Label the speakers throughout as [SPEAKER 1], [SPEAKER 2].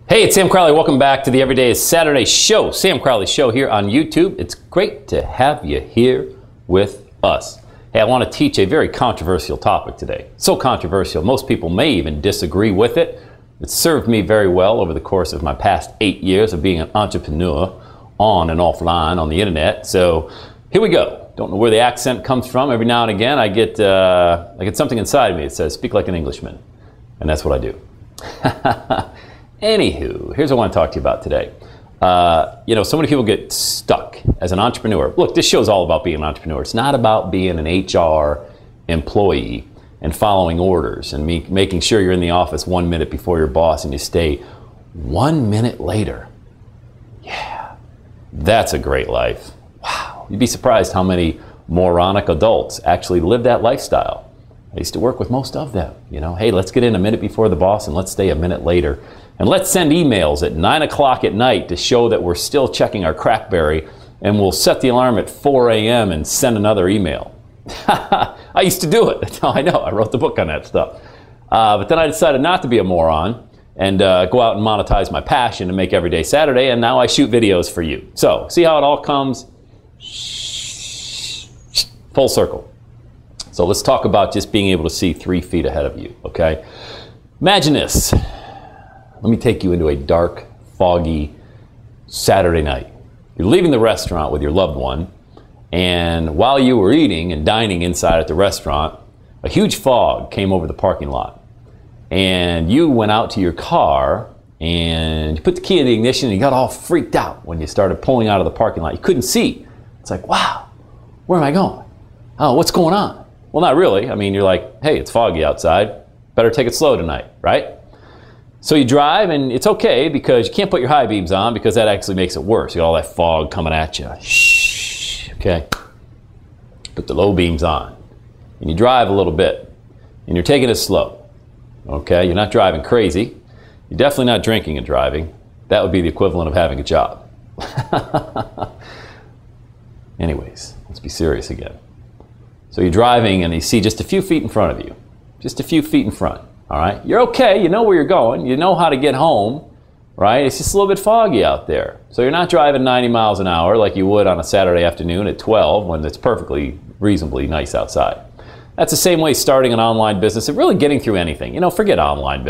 [SPEAKER 1] Hey, it's Sam Crowley. Welcome back to the Everyday is Saturday show. Sam Crowley Show here on YouTube. It's great to have you here with us. Hey, I want to teach a very controversial topic today. So controversial, most people may even disagree with it. It's served me very well over the course of my past 8 years of being an entrepreneur on and offline on the internet. So here we go. Don't know where the accent comes from. Every now and again I get something inside me that says, speak like an Englishman. And that's what I do. Anywho, here's what I want to talk to you about today. So many people get stuck as an entrepreneur. Look, this show is all about being an entrepreneur. It's not about being an HR employee and following orders and making sure you're in the office 1 minute before your boss and you stay 1 minute later. Yeah, that's a great life. Wow, you'd be surprised how many moronic adults actually live that lifestyle. I used to work with most of them. Hey, let's get in a minute before the boss and let's stay a minute later. And let's send emails at 9 o'clock at night to show that we're still checking our Crackberry, and we'll set the alarm at 4 a.m. and send another email. I used to do it. That's how I know. I wrote the book on that stuff. But then I decided not to be a moron and go out and monetize my passion and make Everyday Saturday, and now I shoot videos for you. So, see how it all comes full circle. So let's talk about just being able to see 3 feet ahead of you, okay? Imagine this. Let me take you into a dark, foggy Saturday night. You're leaving the restaurant with your loved one, and while you were eating and dining inside at the restaurant, a huge fog came over the parking lot. And you went out to your car, and you put the key in the ignition, and you got all freaked out when you started pulling out of the parking lot. You couldn't see. It's like, wow, where am I going? Oh, what's going on? Well, not really. I mean, you're like, hey, it's foggy outside. Better take it slow tonight, right? So you drive, and it's okay because you can't put your high beams on because that actually makes it worse. You got all that fog coming at you. Shh, okay. Put the low beams on. And you drive a little bit. And you're taking it slow. Okay, you're not driving crazy. You're definitely not drinking and driving. That would be the equivalent of having a job. Anyways, let's be serious again. So you're driving, and you see just a few feet in front of you. Just a few feet in front. All right, you're okay, you know where you're going, you know how to get home, right? It's just a little bit foggy out there. So you're not driving 90 miles an hour like you would on a Saturday afternoon at 12 when it's perfectly reasonably nice outside. That's the same way starting an online business and really getting through anything. Forget online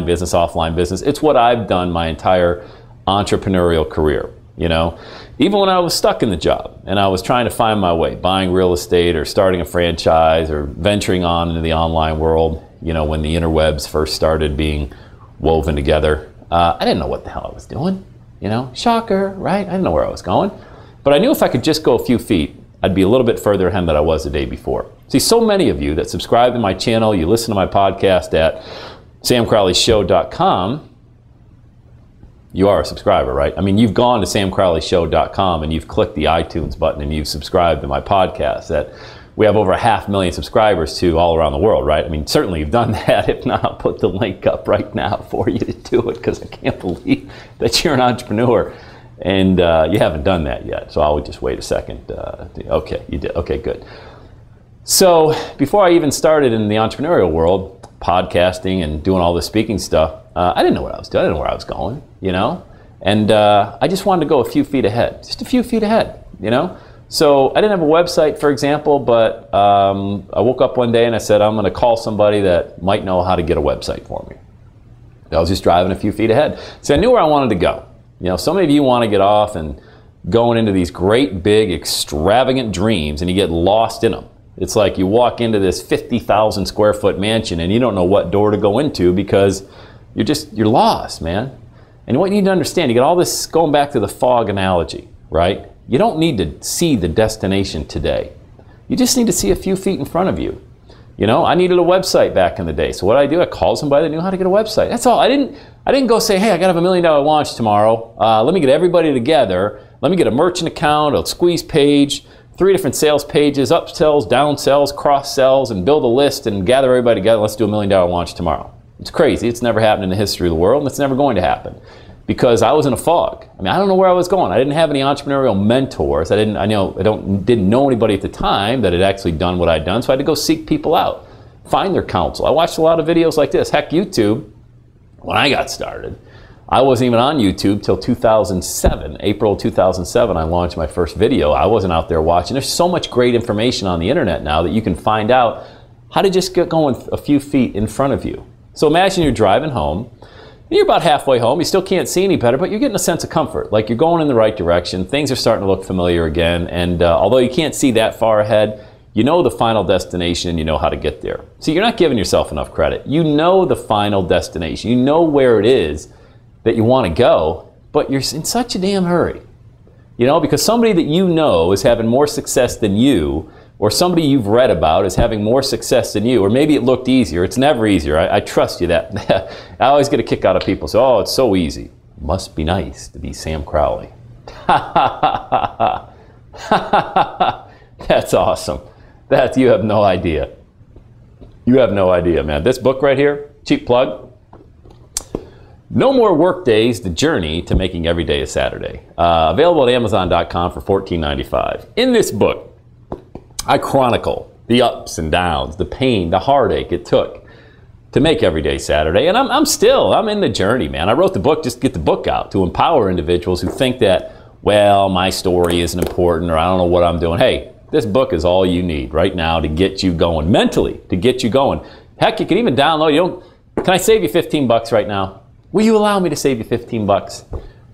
[SPEAKER 1] business, offline business. It's what I've done my entire entrepreneurial career, Even when I was stuck in the job and I was trying to find my way, buying real estate or starting a franchise or venturing on into the online world, when the interwebs first started being woven together, I didn't know what the hell I was doing, shocker, right? I didn't know where I was going, but I knew if I could just go a few feet, I'd be a little bit further ahead than I was the day before. See, so many of you that subscribe to my channel, you listen to my podcast at samcrowleyshow.com, you are a subscriber, right? I mean, you've gone to samcrowleyshow.com and you've clicked the iTunes button and you've subscribed to my podcast that we have over 500,000 subscribers to all around the world, right? I mean, certainly you've done that. If not, I'll put the link up right now for you to do it because I can't believe that you're an entrepreneur and you haven't done that yet. So I'll just wait a second. Okay, you did. Okay, good. So before I even started in the entrepreneurial world, podcasting and doing all this speaking stuff, I didn't know what I was doing. I didn't know where I was going, And I just wanted to go a few feet ahead, just a few feet ahead, So I didn't have a website, for example, but I woke up one day and I said, I'm going to call somebody that might know how to get a website for me. I was just driving a few feet ahead. So I knew where I wanted to go. So many of you want to get off and going into these great, big, extravagant dreams and you get lost in them. It's like you walk into this 50,000 square foot mansion and you don't know what door to go into because you're lost, man. And what you need to understand, you get all this, going back to the fog analogy, right? You don't need to see the destination today. You just need to see a few feet in front of you. I needed a website back in the day. So what did I do? I called somebody that knew how to get a website. That's all. I didn't go say, hey, I got to have $1 million launch tomorrow. Let me get everybody together. Let me get a merchant account, a squeeze page, 3 different sales pages, upsells, downsells, cross sells, and build a list and gather everybody together. Let's do $1 million launch tomorrow. It's crazy. It's never happened in the history of the world, and it's never going to happen. Because I was in a fog. I mean, I don't know where I was going. I didn't have any entrepreneurial mentors. I didn't know anybody at the time that had actually done what I'd done, so I had to go seek people out, find their counsel. I watched a lot of videos like this. Heck, YouTube, when I got started, I wasn't even on YouTube till 2007. April 2007, I launched my first video. I wasn't out there watching. There's so much great information on the internet now that you can find out how to just get going a few feet in front of you. So imagine you're driving home. You're about halfway home. You still can't see any better, but you're getting a sense of comfort. Like you're going in the right direction. Things are starting to look familiar again. And although you can't see that far ahead, you know the final destination, you know how to get there. So you're not giving yourself enough credit. You know the final destination. You know where it is that you want to go, but you're in such a damn hurry. You know, because somebody that you know is having more success than you, or somebody you've read about is having more success than you, or maybe it looked easier. It's never easier. I trust you that. I always get a kick out of people. So, oh, it's so easy. Must be nice to be Sam Crowley. That's awesome. You have no idea. You have no idea, man. This book right here, cheap plug. No More Work Days, The Journey to Making Every Day a Saturday. Available at Amazon.com for $14.95. In this book, I chronicle the ups and downs, the pain, the heartache it took to make every day Saturday. And I'm in the journey, man. I wrote the book just to get the book out, to empower individuals who think that, well, my story isn't important, or I don't know what I'm doing. Hey, this book is all you need right now to get you going, mentally, to get you going. Heck, you can even download. Can I save you 15 bucks right now? Will you allow me to save you 15 bucks?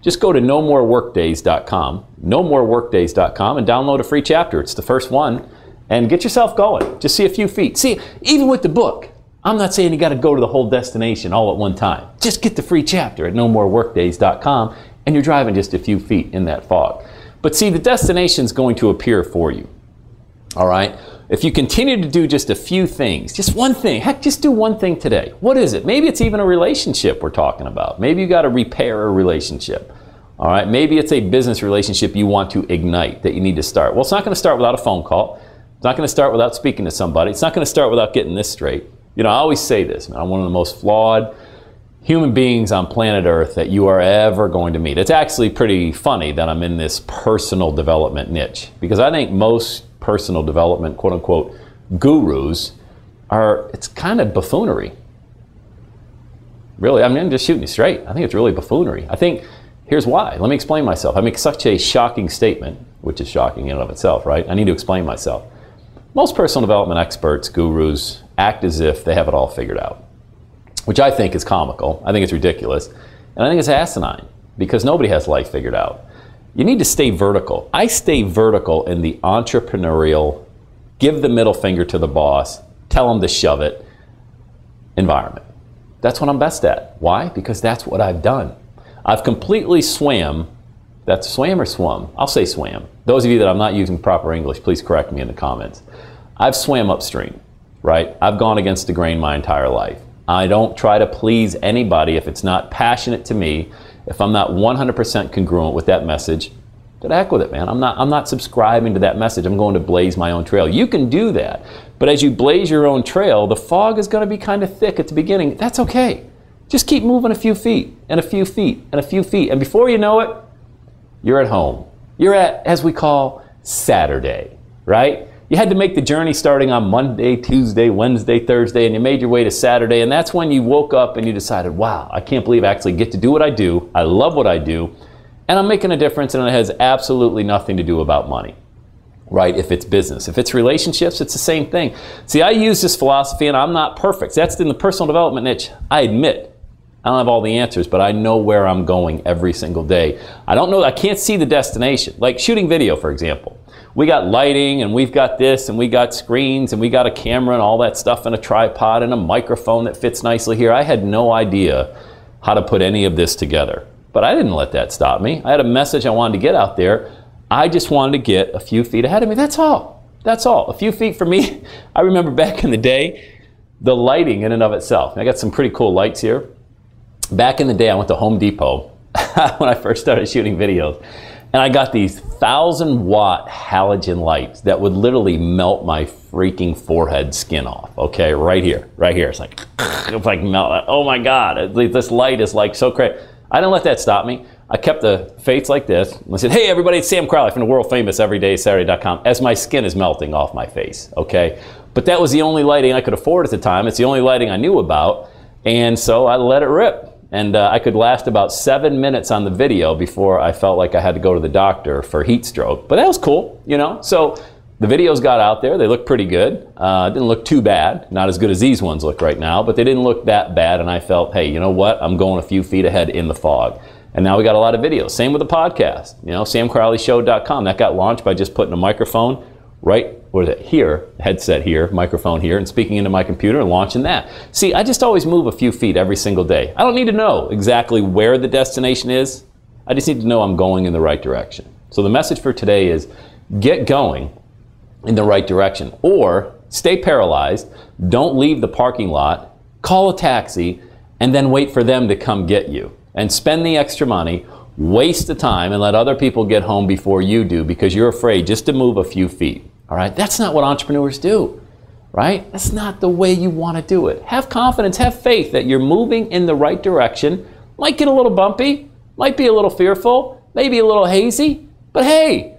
[SPEAKER 1] Just go to nomoreworkdays.com, nomoreworkdays.com, and download a free chapter. It's the first one, and get yourself going. Just see a few feet. See, even with the book, I'm not saying you got to go to the whole destination all at one time. Just get the free chapter at nomoreworkdays.com, and you're driving just a few feet in that fog. But see, the destination's going to appear for you. All right? If you continue to do just a few things, just one thing, heck, just do one thing today. What is it? Maybe it's even a relationship we're talking about. Maybe you got to repair a relationship. All right? Maybe it's a business relationship you want to ignite that you need to start. Well, it's not going to start without a phone call. It's not going to start without speaking to somebody. It's not going to start without getting this straight. You know, I always say this, man. I'm one of the most flawed human beings on planet Earth that you are ever going to meet. It's actually pretty funny that I'm in this personal development niche, because I think most personal development, quote unquote, gurus it's kind of buffoonery. Really, I'm just shooting you straight. I think it's really buffoonery. I think, here's why. Let me explain myself. I make such a shocking statement, which is shocking in and of itself, right? I need to explain myself. Most personal development experts, gurus, act as if they have it all figured out, which I think is comical. I think it's ridiculous. And I think it's asinine, because nobody has life figured out. You need to stay vertical. I stay vertical in the entrepreneurial, give the middle finger to the boss, tell them to shove it environment. That's what I'm best at. Why? Because that's what I've done. I've completely swam. That's swam or swum? I'll say swam. Those of you that I'm not using proper English, please correct me in the comments. I've swam upstream, right? I've gone against the grain my entire life. I don't try to please anybody if it's not passionate to me. If I'm not 100% congruent with that message, to the heck with it, man. I'm not subscribing to that message. I'm going to blaze my own trail. You can do that. But as you blaze your own trail, the fog is going to be kind of thick at the beginning. That's okay. Just keep moving a few feet and a few feet and a few feet. And before you know it, you're at home. You're at, as we call, Saturday, right? You had to make the journey starting on Monday, Tuesday, Wednesday, Thursday, and you made your way to Saturday, and that's when you woke up and you decided, wow, I can't believe I actually get to do what I do. I love what I do, and I'm making a difference, and it has absolutely nothing to do about money, right? If it's business. If it's relationships, it's the same thing. See, I use this philosophy, and I'm not perfect. That's in the personal development niche. I admit I don't have all the answers, but I know where I'm going every single day. I can't see the destination. Like shooting video, for example. We got lighting, and we've got this, and we got screens, and we got a camera and all that stuff, and a tripod and a microphone that fits nicely here. I had no idea how to put any of this together, but I didn't let that stop me. I had a message I wanted to get out there. I just wanted to get a few feet ahead of me. That's all. That's all. A few feet for me. I remember back in the day, the lighting in and of itself. I got some pretty cool lights here. Back in the day, I went to Home Depot when I first started shooting videos. And I got these 1,000-watt halogen lights that would literally melt my freaking forehead skin off. Okay, right here. It's like melt. Oh my God, this light is like so crazy. I didn't let that stop me. I kept the face like this. And I said, hey everybody, it's Sam Crowley from the world famous everydaysaturday.com, as my skin is melting off my face, okay? But that was the only lighting I could afford at the time. It's the only lighting I knew about. And so I let it rip. And I could last about 7 minutes on the video before I felt like I had to go to the doctor for heat stroke. But that was cool, you know. So the videos got out there. They looked pretty good. Didn't look too bad. Not as good as these ones look right now, but they didn't look that bad. And I felt, hey, you know what? I'm going a few feet ahead in the fog. And now we got a lot of videos. Same with the podcast. You know, samcrowleyshow.com. That got launched by just putting a microphone right, what is it, here, headset here, microphone here, and speaking into my computer and launching that. See, I just always move a few feet every single day. I don't need to know exactly where the destination is. I just need to know I'm going in the right direction. So the message for today is get going in the right direction, or stay paralyzed, don't leave the parking lot, call a taxi, and then wait for them to come get you. And spend the extra money, waste the time, and let other people get home before you do because you're afraid just to move a few feet. All right? That's not what entrepreneurs do, right? That's not the way you want to do it. Have confidence, have faith that you're moving in the right direction. Might get a little bumpy, might be a little fearful, maybe a little hazy, but hey,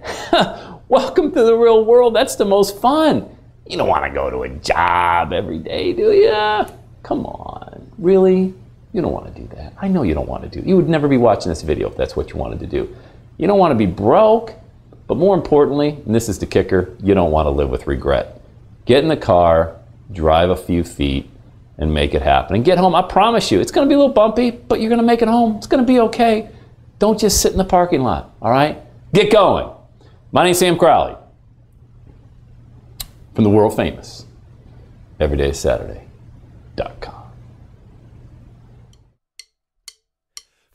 [SPEAKER 1] welcome to the real world. That's the most fun. You don't want to go to a job every day, do you? Come on, really? You don't want to do that. I know you don't want to do it. You would never be watching this video if that's what you wanted to do. You don't want to be broke, but more importantly, and this is the kicker, you don't want to live with regret. Get in the car, drive a few feet, and make it happen. And get home. I promise you, it's going to be a little bumpy, but you're going to make it home. It's going to be okay. Don't just sit in the parking lot, all right? Get going. My name's Sam Crowley from the world famous EverydaySaturday.com.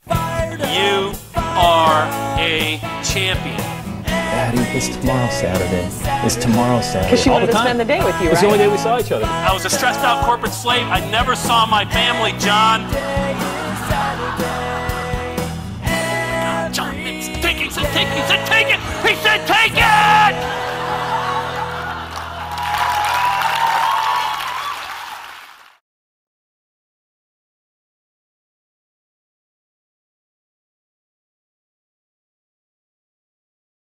[SPEAKER 2] You are a champion.
[SPEAKER 1] Daddy, it's tomorrow Saturday. It's tomorrow Saturday.
[SPEAKER 3] Because she wanted to spend the day with you, right?
[SPEAKER 1] It's the only day we saw each other.
[SPEAKER 2] I was a stressed out corporate slave. I never saw my family, John.